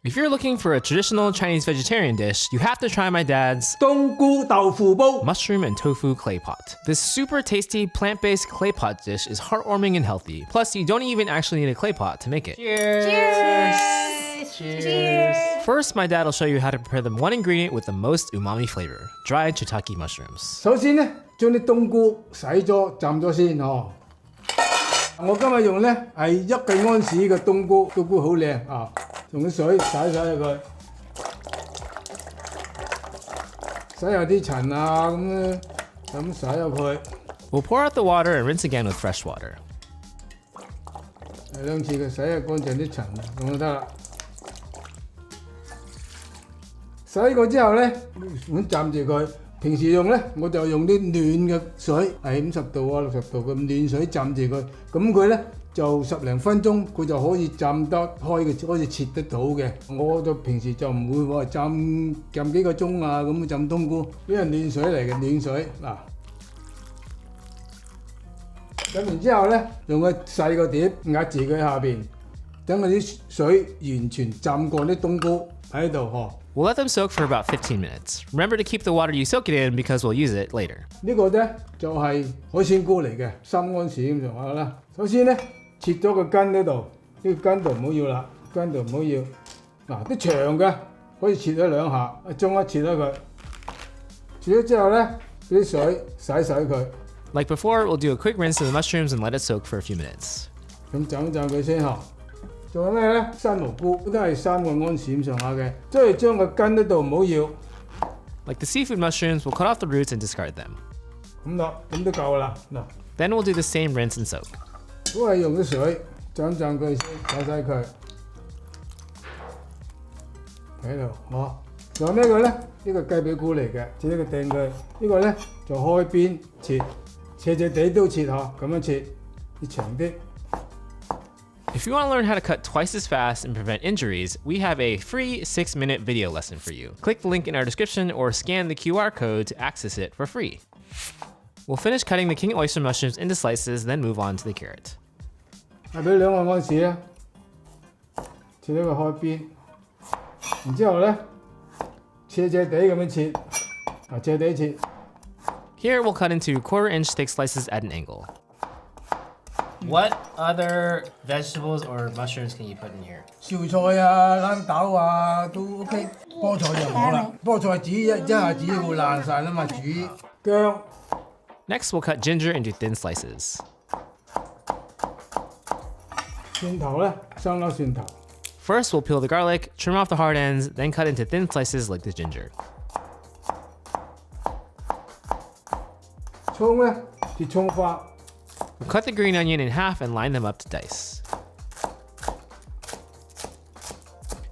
If you're looking for a traditional Chinese vegetarian dish, you have to try my dad's 冬菇豆腐煲。 mushroom and tofu clay pot. This super tasty plant-based clay pot dish is heartwarming and healthy. Plus, you don't even actually need a clay pot to make it. Cheers! First, my dad will show you how to prepare the one ingredient with the most umami flavor, dried shiitake mushrooms. 首先咧，將啲冬菇洗咗、浸咗先嗬。我今日用咧係1嘅安士嘅冬菇，冬菇好靚啊！用啲水洗佢，洗下啲塵啊咁咧，咁洗入佢。 We'll pour out the water and rinse again with fresh water. 2次嘅洗下乾淨啲塵，咁就得啦。洗過之後咧，咁浸住佢。平時用咧，我就用啲暖嘅水，係50度啊、60度咁暖水浸住佢，咁佢咧就10零分鐘，佢就可以浸得開嘅，可以切得到嘅。我就平時就唔會話浸幾個鐘啊咁浸冬菇，呢係暖水嚟嘅暖水嗱。浸完之後咧，用個細個碟壓住佢下邊，等佢啲水完全浸過啲冬菇喺度嗬。 We'll let them soak for about 15 minutes. Remember to keep the water you soak it in because we'll use it later. 呢個咧就係海鮮菇嚟嘅，3安士咁上下啦。首先咧切咗個根嗰度，呢個根度唔好要啦，根度唔好要。嗱啲長嘅可以切咗2下，中一切咗佢。切咗之後咧，啲水洗佢， Like before, we'll do a quick rinse of the mushrooms and let it soak for a few minutes. 咁浸佢先嗬。仲有咩咧？生蘑菇都係3個安士咁上下嘅，即係將個根嗰度唔好要。 Like the seafood mushrooms, we'll cut off the roots and discard them. 咁啦，咁都夠啦。嗱， Then we'll do the same rinse and soak. 都係用啲水浸佢先，洗佢。喺度，仲有咩佢咧？呢個雞髀菇嚟嘅，切一個掟佢。呢個咧就開邊切，斜地都切下，咁樣切，要長啲。 If you want to learn how to cut twice as fast and prevent injuries, we have a free 6-minute video lesson for you. Click the link in our description or scan the QR code to access it for free. We'll finish cutting the king oyster mushrooms into slices, then move on to the carrot. 係俾2個安士啦，切一個開邊，然之後咧斜地咁樣切，斜地切。 Here, we'll cut into 1/4-inch thick slices at an angle. What other vegetables or mushrooms can you put in here? 紹菜啊、冷豆啊都 OK， 菠菜就唔好啦，菠菜煮一下子會爛晒啦嘛，煮薑。 Next, we'll cut ginger into thin slices. 蒜頭咧，生粒蒜頭。 First, we'll peel the garlic, trim off the hard ends, then cut into thin slices like the ginger. 葱咧，切葱花。 We'll cut the green onion in half and line them up to dice.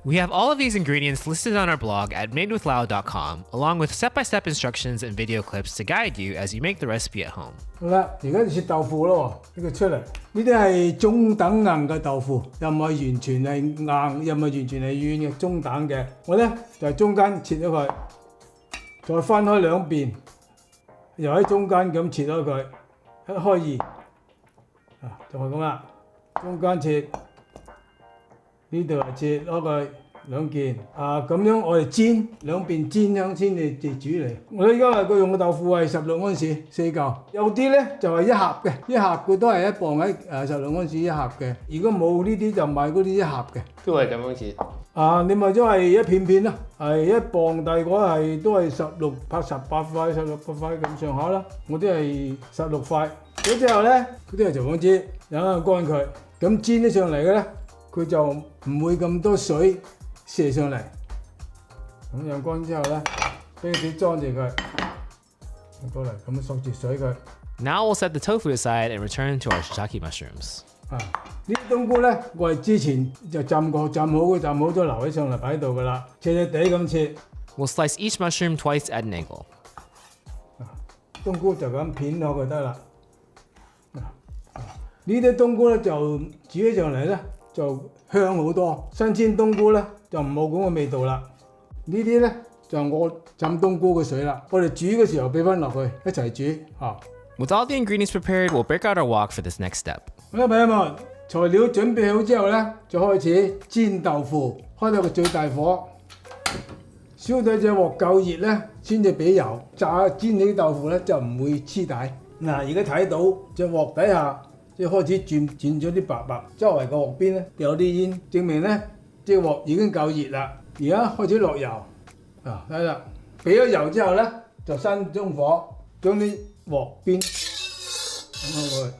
We have all of these ingredients listed on our blog at madewithlao.com, along with step-by-step instructions and video clips to guide you as you make the recipe at home. 好啦，而家就切豆腐咯喎，呢個出嚟，呢啲係中等硬嘅豆腐，又唔係完全係硬，又唔係完全係軟嘅，中等嘅。我咧就係中間切咗佢，再分開兩邊，又喺中間咁切咗佢，一開二。 就係咁啦，中間切，呢度係切攞佢2件，咁樣我哋煎兩邊煎香先至煮嚟。我哋而家佢用嘅豆腐係16安士4嚿，有啲咧就係1盒嘅，1盒佢都係1磅喺16安士1盒嘅。如果冇呢啲就買嗰啲1盒嘅。都係咁樣切。你咪都係一片片啦，係1磅，大概係都係18塊、16塊咁上下啦。我啲係16塊。 咁之後咧，嗰啲係廚房煎，等佢乾佢，咁煎得上嚟嘅咧，佢就唔會咁多水射上嚟。咁養乾之後咧，俾個碟裝住佢，過嚟咁索住水佢。Now we'll set the tofu aside and return to our shiitake mushrooms. 呢啲冬菇咧，我係之前就浸過，浸好咗留起上嚟擺喺度噶啦，斜地咁切。We'll slice each mushroom twice at an angle. 冬菇就咁片落佢得啦。 呢啲冬菇咧就煮起上嚟咧就香好多，新鮮冬菇咧就冇咁嘅味道啦。呢啲咧就我浸冬菇嘅水啦，我哋煮嘅時候俾翻落去一齊煮嚇。With all the ingredients prepared, we'll break out our wok for this next step. 好啦，朋友們，材料準備好之後咧，就開始煎豆腐，開到個最大火，燒到隻鑊夠熱咧，先至俾油炸煎啲豆腐咧就唔會黐底。嗱，而家睇到隻鑊底下即係開始轉咗啲白白，周圍個鑊邊咧有啲煙，證明咧隻鑊已經夠熱啦。而家開始落油，睇啦，俾咗油之後咧就閂中火，將啲鑊邊咁開佢。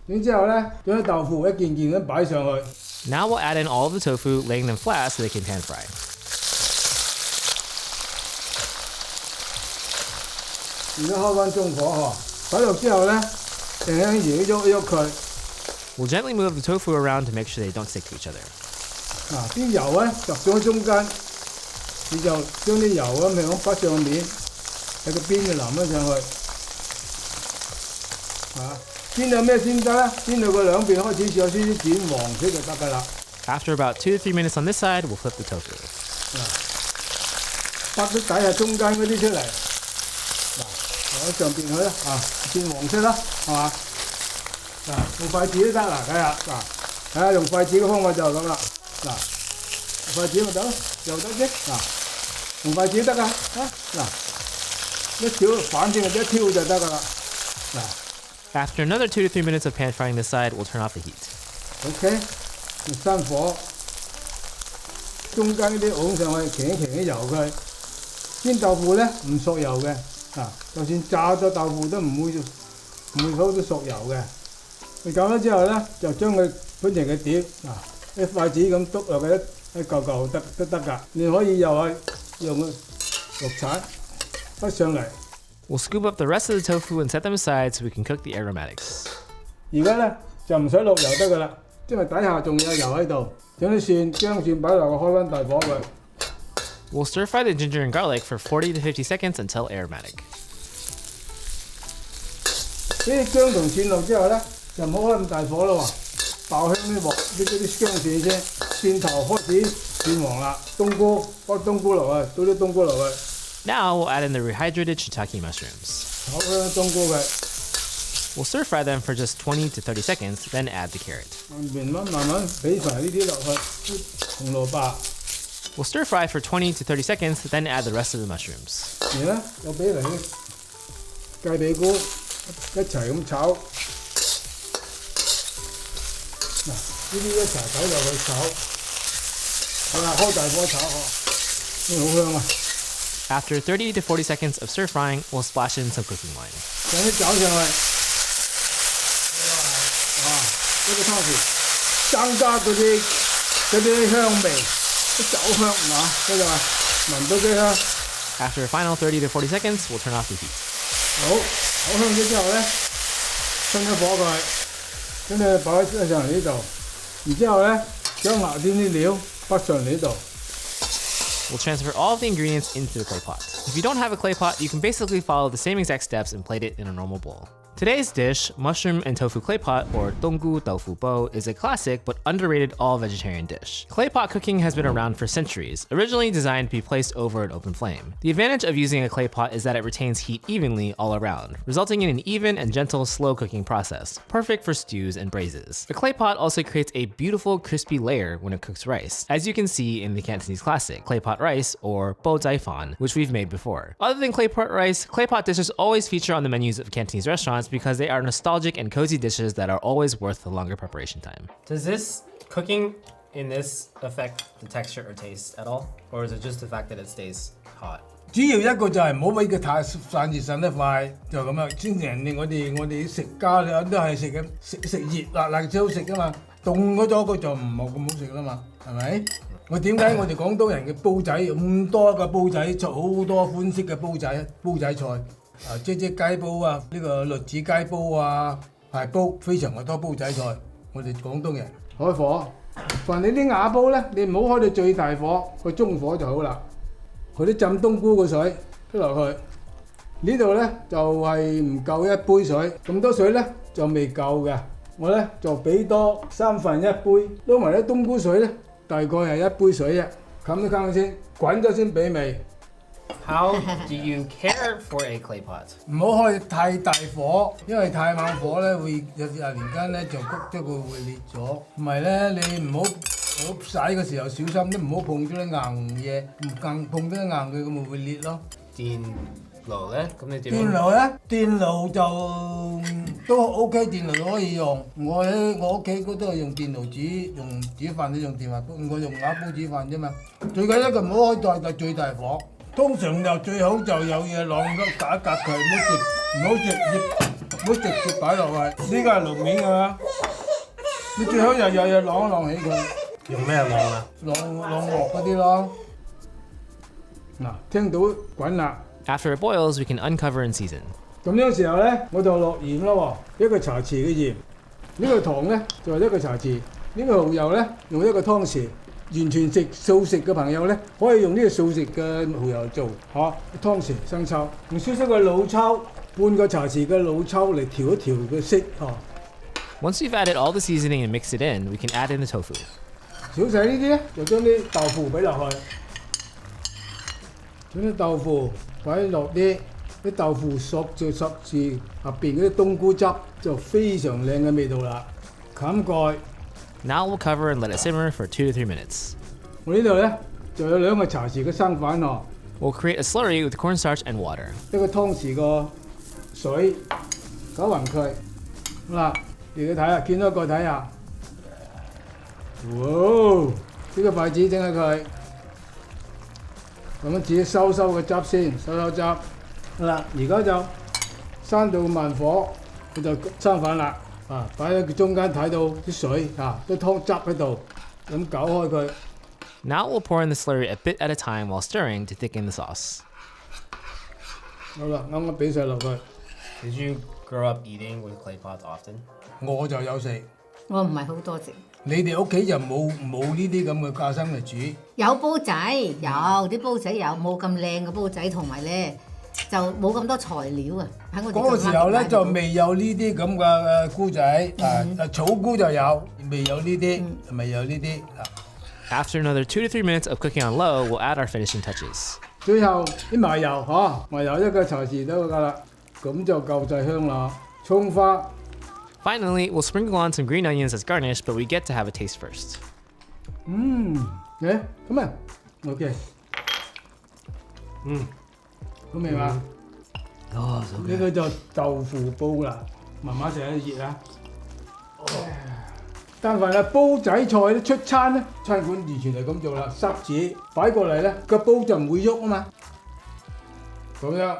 然之後咧，將啲豆腐一件件咁擺上去。Now we'll add in all of the tofu, laying them flat so they can pan fry. 而家開翻中火擺落之後咧，輕輕搖喐佢。We'll gently move the tofu around to make sure they don't stick to each other. 啲油咧入咗中間，你就將啲油咁樣擺上面，喺個邊就淋咗上去。煎到咩先得咧？煎到佢兩邊開始有少少轉黃色就得㗎啦。After about 2 to 3 minutes on this side, we'll flip the tofu. bắt啲底下中間嗰啲出嚟，喺上邊去啦，轉黃色啦，係嘛？用筷子都得睇下用筷子嘅方法就係咁啦，筷子咪得咯，又得啫，用筷子得㗎，一挑反正係一挑就得㗎啦，After another 2 to 3 minutes of pan frying this side, we'll turn off the heat. OK， 閂火，中間嗰啲拱上去，擎一油佢。煎豆腐咧唔索油嘅，就算炸咗豆腐都唔會好到索油嘅。你咁咗之後咧，就將佢搬成個碟，一筷子咁篤落去一嚿嚿都得㗎。你可以又係用綠橙滗上嚟。We'll scoop up the rest of the tofu and set them aside so we can cook the aromatics. 而家咧就唔使落油得㗎啦，因為底下仲有油喺度。將啲薑蒜擺落去開翻大火佢。We'll stir fry the ginger and garlic for 40 to 50 seconds until aromatic. 呢啲薑同蒜落之後咧，就唔好開咁大火咯喎，爆香啲鑊啲薑蒜先，蒜頭開始轉黃啦。冬菇開冬菇落去，倒啲冬菇落去。Now we'll add in the rehydrated shiitake mushrooms. 炒香冬菇嘅。We'll stir fry them for just 20 to 30 seconds, then add the carrot. 慢慢俾埋呢啲落去，紅蘿蔔。We'll stir fry for 20 to 30 seconds, then add the rest of the mushrooms. 而咧又俾嚟啲雞髀菇一齊咁炒，呢啲一齊擺落去炒，好啦，開大火炒呢好香啊！ After 30 to 40 seconds of stir frying, we'll splash in some cooking wine. 將啲攪上去，呢個湯匙增加嗰啲香味。酒香嗰就係聞到幾香。After a final 30 to 40 seconds, we'll turn off the heat. 好，炒香咗之後咧，熄咗火佢，咁你擺喺上嚟呢度，然之後咧將牙邊啲料擺上嚟呢度。We'll transfer all of the ingredients into the clay pot. If you don't have a clay pot, you can basically follow the same exact steps and plate it in a normal bowl. Today's dish, mushroom and tofu clay pot, or donggu tofu bo, is a classic but underrated all-vegetarian dish. Clay pot cooking has been around for centuries, originally designed to be placed over an open flame. The advantage of using a clay pot is that it retains heat evenly all around, resulting in an even and gentle slow cooking process, perfect for stews and braises. The clay pot also creates a beautiful crispy layer when it cooks rice, as you can see in the Cantonese classic, clay pot rice, or bo zai fan, which we've made before. Other than clay pot rice, clay pot dishes always feature on the menus of Cantonese restaurants because they are nostalgic and cozy dishes that are always worth the longer preparation time. Does this cooking in this affect the texture or taste at all? Or is it just the fact that it stays hot? 主要一個就係唔好俾佢太散熱散得快，就咁樣。先人哋我哋食家都係食熱辣辣先好食噶嘛，凍咗佢就唔冇咁好食啦嘛，係咪？點解我哋廣東人嘅煲仔咁多嘅煲仔，好多款式嘅煲仔菜？即雞煲啊，呢個栗子雞煲啊，係煲非常多煲仔菜。我哋廣東人開火，凡你啲瓦煲咧，你唔好開到最大火，個中火就好啦。佢啲浸冬菇嘅水推落去，呢度咧就係唔夠一杯水，咁多水咧就未夠嘅。我咧就俾多1/3杯，撈埋啲冬菇水咧，大概係1杯水啫。冚一冚先，滾咗先俾味。How do you care for a clay pot? 唔好開太大火，因為太猛火咧會有時突然間咧就焗咗佢會裂咗。唔係咧，你唔好洗嘅時候小心啲，唔好碰咗啲硬嘢，碰咗啲硬嘅咁咪會裂咯。電爐咧，咁你點樣？電爐咧，電爐就都 OK， 電爐可以用。我屋企嗰都係用電爐煮飯，都用電飯煲，我用瓦煲煮飯啫嘛。最緊要一個唔好開最大火。通常就最好就有嘢晾咗隔一隔佢，唔好直接擺落去。呢個係爐面㗎嘛，你最好就有嘢晾一晾起佢。用咩晾啊？晾鑊嗰啲咯。嗱，聽到滾啦。 After it boils, we can uncover and season. 咁樣時候咧，我就落鹽咯喎，一個茶匙嘅鹽。呢個糖咧就係一個茶匙。呢個蠔油咧用一個湯匙。完全食素食嘅朋友咧，可以用呢個素食嘅蠔油做嚇。湯匙生抽，用少少嘅老抽，半個茶匙嘅老抽嚟調一調個色嚇。Once we've added all the seasoning and mixed it in, we can add in the tofu. 小細呢啲咧，就將啲豆腐俾落去，將啲豆腐擺落啲豆腐索住濕住入邊嗰啲冬菇汁，就非常靚嘅味道啦。冚蓋。 Now we'll cover and let it simmer for 2 to 3 minutes. 我呢度咧就有2個茶匙嘅生粉喎。 We'll create a slurry with cornstarch and water. 一個湯匙個水，攪勻佢。好啦，你睇下，見到個睇下。哇！呢個筷子整下佢，咁樣自己收個汁先，收汁。好啦，而家就閂到慢火，佢就生粉啦。啊，擺喺佢中間睇到啲水啊，啲湯汁喺度，咁攪開佢。 Now we'll pour in the slurry a bit at a time while stirring to thicken the sauce. 好啦，啱啱俾晒落去。 Did you grow up eating with clay pots often? 我就有食，我唔係好多食。你哋屋企就冇呢啲咁嘅架生嚟煮？有煲仔，有啲煲仔有，冇咁靚嘅煲仔，同埋咧就冇咁多材料啊。喺我哋嗰個時候咧就未有呢啲咁嘅菇仔，草菇就有，未有呢啲，未有呢啲。 After another 2 to 3 minutes of cooking on low, we'll add our finishing touches. 最後啲麻油嚇，麻油一個茶匙都夠啦，咁就夠晒香啦。葱花。 Finally, we'll sprinkle on some green onions as garnish, but we get to have a taste first. 咁啊 ，OK。好味嘛？呢個就豆腐煲啦，慢慢食得熱啊！但凡係煲仔菜咧出餐咧，餐館完全係咁做啦，濕紙擺過嚟咧，個煲就唔會喐啊嘛。咁樣，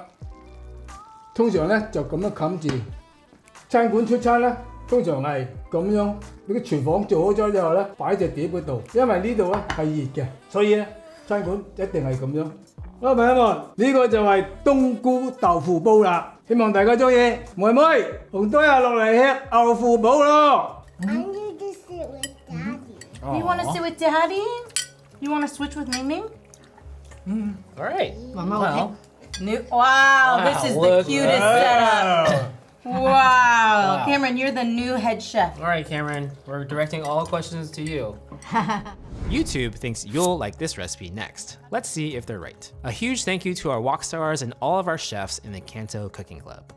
通常咧就咁樣冚住。餐館出餐咧，通常係咁樣。你個廚房做好咗之後咧，擺隻碟嗰度，因為呢度咧係熱嘅，所以咧餐館一定係咁樣。好，朋友們，呢個就係冬菇豆腐煲啦，希望大家中意。妹妹，同多日落嚟吃豆腐煲咯。I need to sit with Daddy. You want to sit with Daddy? You want to switch with Ming Ming? All right. Mama, Well, Wow, this is the look cutest at setup. Wow. Cameron, you're the new head chef. all right, Cameron. We're directing all questions to you. YouTube thinks you'll like this recipe next. Let's see if they're right. A huge thank you to our wok stars and all of our chefs in the Kanto Cooking Club.